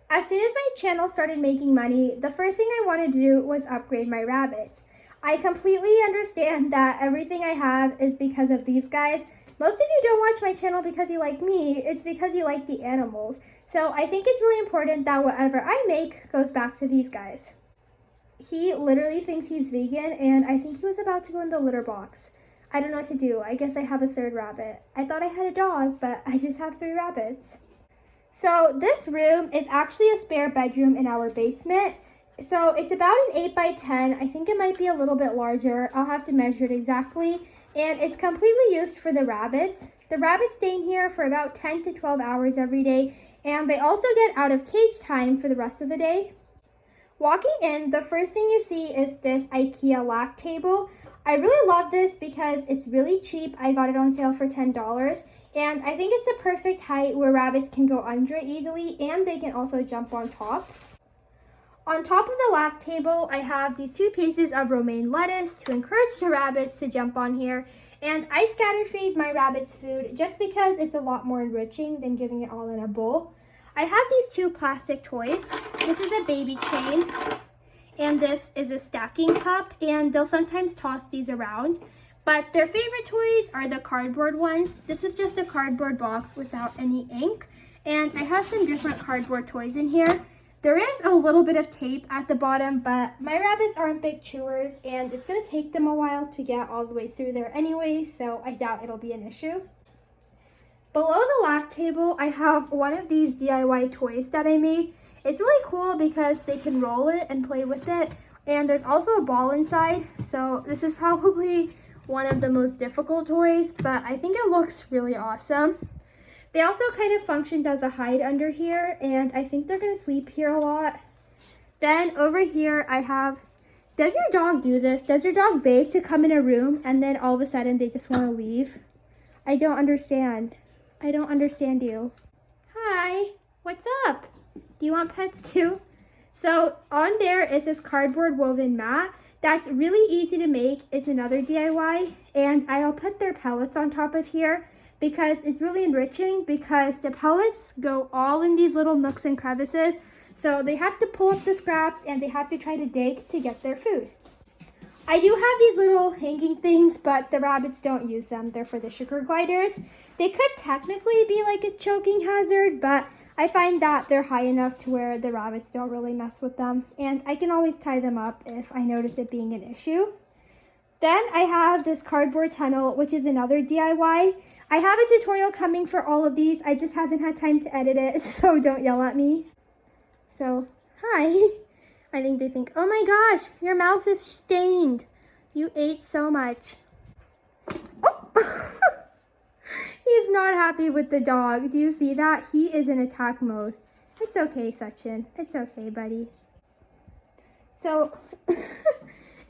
As soon as my channel started making money, the first thing I wanted to do was upgrade my rabbits. I completely understand that everything I have is because of these guys. Most of you don't watch my channel because you like me, it's because you like the animals. So I think it's really important that whatever I make goes back to these guys. He literally thinks he's vegan, and I think he was about to go in the litter box. I don't know what to do. I guess I have a third rabbit. I thought I had a dog, but I just have 3 rabbits. So this room is actually a spare bedroom in our basement. So it's about an 8 by 10. I think it might be a little bit larger. I'll have to measure it exactly. And it's completely used for the rabbits. The rabbits stay in here for about 10 to 12 hours every day. And they also get out of cage time for the rest of the day. Walking in, the first thing you see is this IKEA lac table. I really love this because it's really cheap. I got it on sale for $10. And I think it's the perfect height where rabbits can go under it easily and they can also jump on top. On top of the lac table, I have these 2 pieces of romaine lettuce to encourage the rabbits to jump on here. And I scatter feed my rabbits food just because it's a lot more enriching than giving it all in a bowl. I have these 2 plastic toys. This is a baby chain, and this is a stacking cup, and they'll sometimes toss these around. But their favorite toys are the cardboard ones. This is just a cardboard box without any ink, and I have some different cardboard toys in here. There is a little bit of tape at the bottom, but my rabbits aren't big chewers, and it's gonna take them a while to get all the way through there anyway, so I doubt it'll be an issue. Below the lac table, I have one of these DIY toys that I made. It's really cool because they can roll it and play with it. And there's also a ball inside. So this is probably one of the most difficult toys, but I think it looks really awesome. They also kind of functions as a hide under here, and I think they're gonna sleep here a lot. Then over here I have, does your dog do this? Does your dog beg to come in a room and then all of a sudden they just wanna leave? I don't understand. I don't understand you. Hi, what's up? Do you want pets too? So on there is this cardboard woven mat that's really easy to make. It's another DIY, and I'll put their pellets on top of here because it's really enriching because the pellets go all in these little nooks and crevices. So they have to pull up the scraps and they have to try to dig to get their food. I do have these little hanging things, but the rabbits don't use them. They're for the sugar gliders. They could technically be like a choking hazard, but I find that they're high enough to where the rabbits don't really mess with them. And I can always tie them up if I notice it being an issue. Then I have this cardboard tunnel, which is another DIY. I have a tutorial coming for all of these. I just haven't had time to edit it, so don't yell at me. So, hi. I think they think, oh my gosh, your mouth is stained. You ate so much. Oh! He's not happy with the dog. Do you see that? He is in attack mode. It's okay, Sachin. It's okay, buddy. So,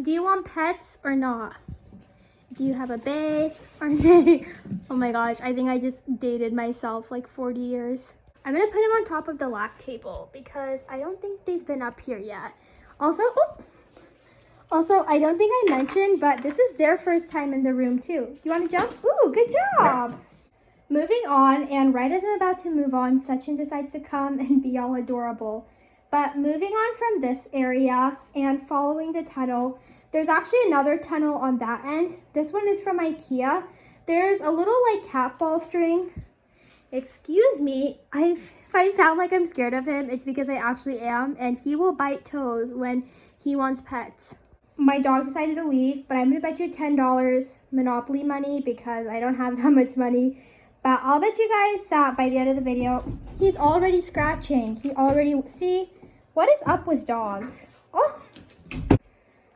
do you want pets or not? Do you have a bae or nay? Oh my gosh, I think I just dated myself like 40 years. I'm gonna put him on top of the lac table because I don't think they've been up here yet. Also, I don't think I mentioned, but this is their first time in the room too. Do you want to jump? Ooh, good job. Moving on, and right as I'm about to move on, Sachin decides to come and be all adorable. But moving on from this area and following the tunnel, there's actually another tunnel on that end. This one is from IKEA. There's a little like cat ball string. Excuse me, if I sound like I'm scared of him, it's because I actually am, and he will bite toes when he wants pets. My dog decided to leave, but I'm gonna bet you $10 Monopoly money because I don't have that much money. But I'll bet you guys that by the end of the video, he's already scratching. See? What is up with dogs? Oh!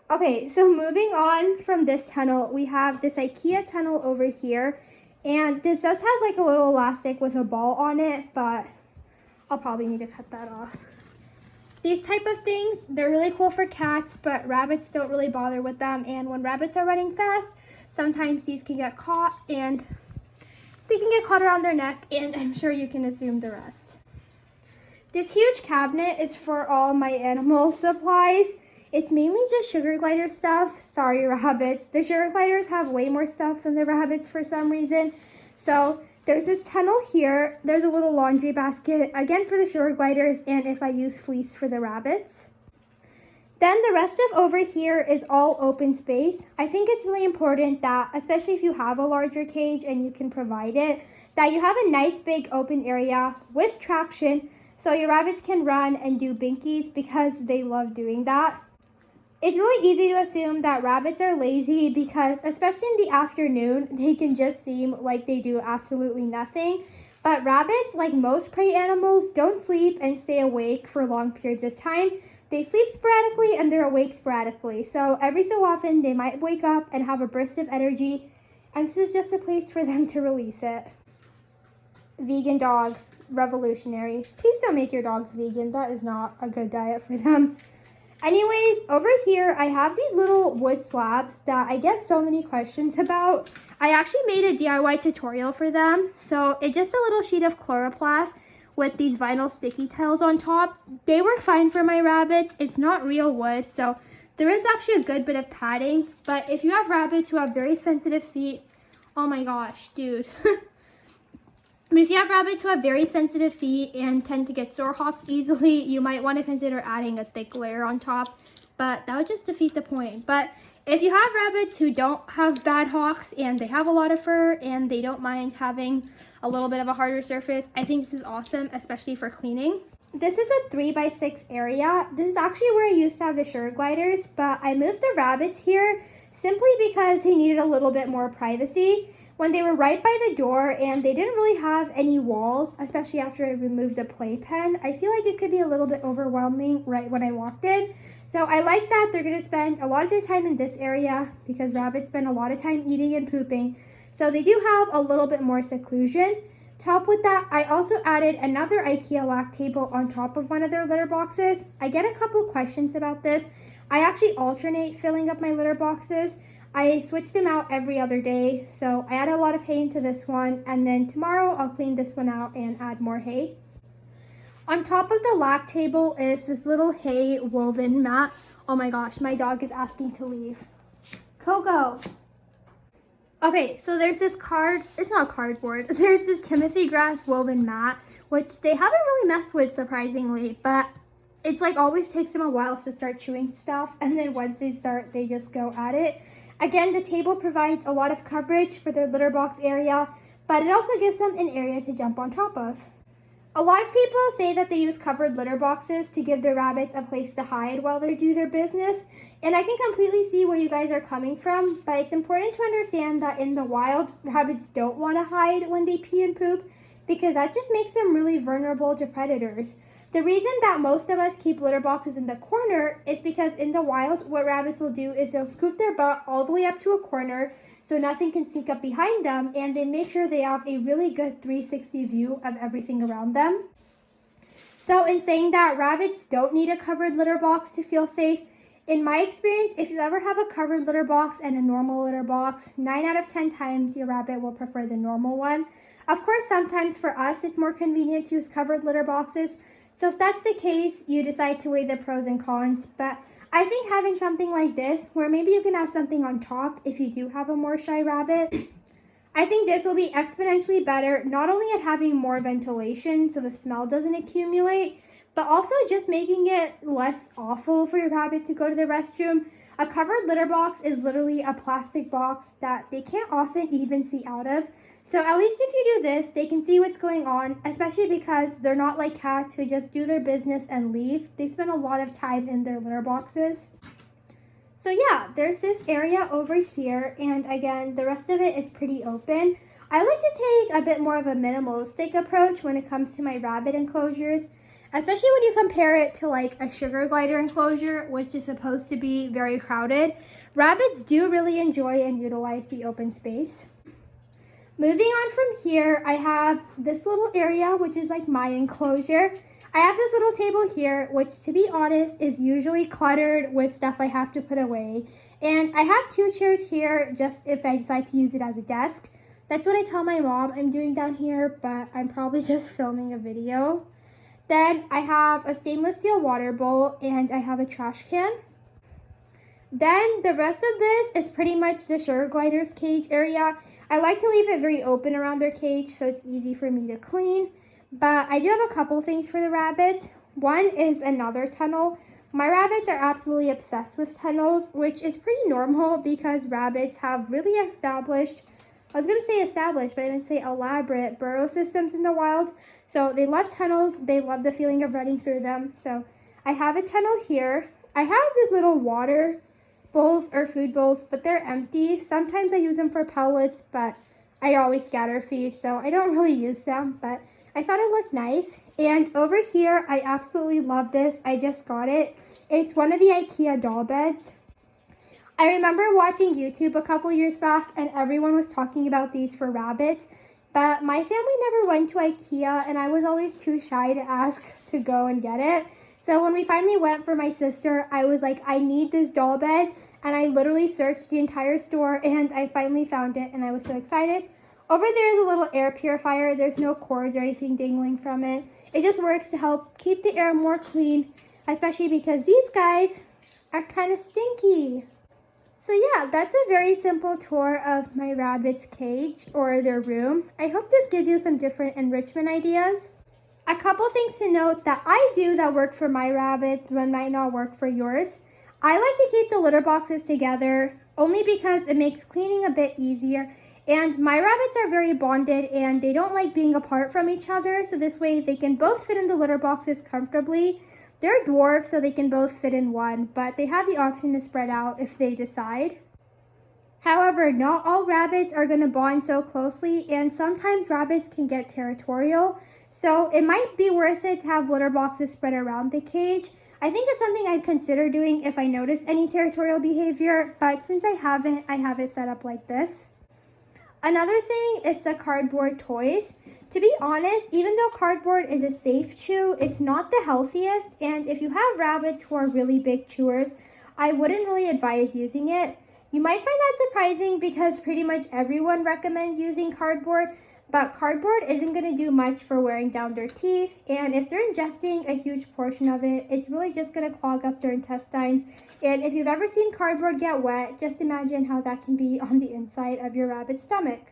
Okay, so moving on from this tunnel, we have this IKEA tunnel over here. And this does have like a little elastic with a ball on it, but I'll probably need to cut that off. These type of things, they're really cool for cats, but rabbits don't really bother with them. And when rabbits are running fast, sometimes these can get caught and they can get caught around their neck, and I'm sure you can assume the rest. This huge cabinet is for all my animal supplies. It's mainly just sugar glider stuff. Sorry, rabbits. The sugar gliders have way more stuff than the rabbits for some reason. So There's this tunnel here. There's a little laundry basket, again for the sugar gliders, and if I use fleece for the rabbits. Then the rest of over here is all open space. I think it's really important that, especially if you have a larger cage and you can provide it, that you have a nice big open area with traction so your rabbits can run and do binkies because they love doing that. It's really easy to assume that rabbits are lazy because, especially in the afternoon, they can just seem like they do absolutely nothing. But rabbits, like most prey animals, don't sleep and stay awake for long periods of time. They sleep sporadically and they're awake sporadically. So every so often, they might wake up and have a burst of energy, and this is just a place for them to release it. Vegan dog, revolutionary. Please don't make your dogs vegan. That is not a good diet for them. Anyways, over here, I have these little wood slabs that I get so many questions about. I actually made a DIY tutorial for them. So it's just a little sheet of chloroplast with these vinyl sticky tiles on top. They work fine for my rabbits. It's not real wood, so there is actually a good bit of padding. But if you have rabbits who have very sensitive feet, oh my gosh, dude. But if you have rabbits who have very sensitive feet and tend to get sore hocks easily, you might want to consider adding a thick layer on top, but that would just defeat the point. But if you have rabbits who don't have bad hocks and they have a lot of fur and they don't mind having a little bit of a harder surface, I think this is awesome, especially for cleaning. This is a 3x6 area. This is actually where I used to have the sugar gliders, but I moved the rabbits here simply because they needed a little bit more privacy. When they were right by the door and they didn't really have any walls, especially after I removed the playpen, I feel like it could be a little bit overwhelming right when I walked in. So I like that they're going to spend a lot of their time in this area because rabbits spend a lot of time eating and pooping. So they do have a little bit more seclusion. To help with that, I also added another IKEA lac table on top of one of their litter boxes. I get a couple questions about this. I actually alternate filling up my litter boxes. I switch them out every other day, so I add a lot of hay into this one, and then tomorrow I'll clean this one out and add more hay. On top of the lac table is this little hay woven mat. Oh my gosh, my dog is asking to leave. Coco! Okay, so there's this it's not cardboard, there's this Timothy grass woven mat, which they haven't really messed with surprisingly, but it's like always takes them a while to start chewing stuff, and then once they start, they just go at it. Again, the table provides a lot of coverage for their litter box area, but it also gives them an area to jump on top of. A lot of people say that they use covered litter boxes to give their rabbits a place to hide while they do their business, and I can completely see where you guys are coming from, but it's important to understand that in the wild, rabbits don't want to hide when they pee and poop because that just makes them really vulnerable to predators. The reason that most of us keep litter boxes in the corner is because in the wild, what rabbits will do is they'll scoop their butt all the way up to a corner so nothing can sneak up behind them, and they make sure they have a really good 360 view of everything around them. So in saying that, rabbits don't need a covered litter box to feel safe. In my experience, if you ever have a covered litter box and a normal litter box, 9 out of 10 times your rabbit will prefer the normal one. Of course, sometimes for us, it's more convenient to use covered litter boxes. So if that's the case, you decide to weigh the pros and cons. But I think having something like this, where maybe you can have something on top if you do have a more shy rabbit, I think this will be exponentially better, not only at having more ventilation so the smell doesn't accumulate, but also just making it less awful for your rabbit to go to the restroom. A covered litter box is literally a plastic box that they can't often even see out of. So at least if you do this, they can see what's going on, especially because they're not like cats who just do their business and leave. They spend a lot of time in their litter boxes. So yeah, there's this area over here, and again, the rest of it is pretty open. I like to take a bit more of a minimalistic approach when it comes to my rabbit enclosures, especially when you compare it to like a sugar glider enclosure, which is supposed to be very crowded. Rabbits do really enjoy and utilize the open space. Moving on from here, I have this little area, which is like my enclosure. I have this little table here, which to be honest is usually cluttered with stuff I have to put away. And I have 2 chairs here just if I decide to use it as a desk. That's what I tell my mom I'm doing down here, but I'm probably just filming a video. Then I have a stainless steel water bowl and I have a trash can. Then the rest of this is pretty much the sugar glider's cage area. I like to leave it very open around their cage so it's easy for me to clean. But I do have a couple things for the rabbits. One is another tunnel. My rabbits are absolutely obsessed with tunnels, which is pretty normal because rabbits have really established, I was going to say established, but I didn't say elaborate burrow systems in the wild. So they love tunnels. They love the feeling of running through them. So I have a tunnel here. I have this little water bowls or food bowls, but they're empty. Sometimes I use them for pellets, but I always scatter feed, so I don't really use them, but I thought it looked nice. And over here, I absolutely love this. I just got it. It's one of the IKEA doll beds. I remember watching YouTube a couple years back, and everyone was talking about these for rabbits, but my family never went to IKEA, and I was always too shy to ask to go and get it. So when we finally went for my sister, I was like, I need this doll bed. And I literally searched the entire store and I finally found it and I was so excited. Over there is a little air purifier. There's no cords or anything dangling from it. It just works to help keep the air more clean, especially because these guys are kind of stinky. So yeah, that's a very simple tour of my rabbit's cage or their room. I hope this gives you some different enrichment ideas. A couple things to note that I do that work for my rabbit but might not work for yours. I like to keep the litter boxes together only because it makes cleaning a bit easier. And my rabbits are very bonded and they don't like being apart from each other. So this way they can both fit in the litter boxes comfortably. They're dwarfs so they can both fit in one, but they have the option to spread out if they decide. However, not all rabbits are going to bond so closely, and sometimes rabbits can get territorial, so it might be worth it to have litter boxes spread around the cage. I think it's something I'd consider doing if I notice any territorial behavior, but since I haven't, I have it set up like this. Another thing is the cardboard toys. To be honest, even though cardboard is a safe chew, it's not the healthiest, and if you have rabbits who are really big chewers, I wouldn't really advise using it. You might find that surprising because pretty much everyone recommends using cardboard, but cardboard isn't going to do much for wearing down their teeth, and if they're ingesting a huge portion of it, it's really just going to clog up their intestines. And if you've ever seen cardboard get wet, just imagine how that can be on the inside of your rabbit's stomach.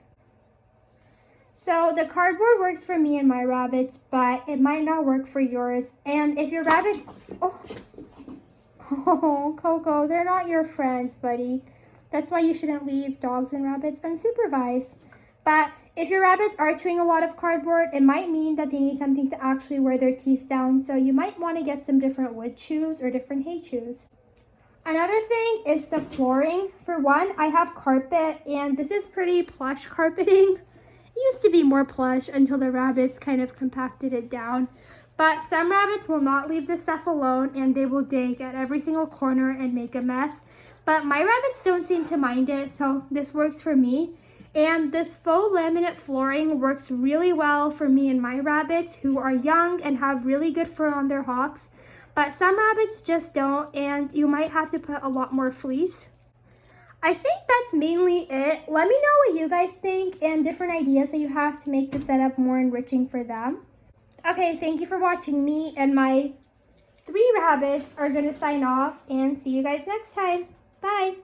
So the cardboard works for me and my rabbits, but it might not work for yours. And if your rabbits... Oh, Coco, they're not your friends, buddy. That's why you shouldn't leave dogs and rabbits unsupervised. But if your rabbits are chewing a lot of cardboard, it might mean that they need something to actually wear their teeth down. So you might want to get some different wood chews or different hay chews. Another thing is the flooring. For one, I have carpet, and this is pretty plush carpeting. It used to be more plush until the rabbits kind of compacted it down. But some rabbits will not leave this stuff alone, and they will dig at every single corner and make a mess. But my rabbits don't seem to mind it, so this works for me. And this faux laminate flooring works really well for me and my rabbits who are young and have really good fur on their hocks. But some rabbits just don't, and you might have to put a lot more fleece. I think that's mainly it. Let me know what you guys think and different ideas that you have to make the setup more enriching for them. Okay, thank you for watching. Me and my 3 rabbits are going to sign off and see you guys next time. Bye!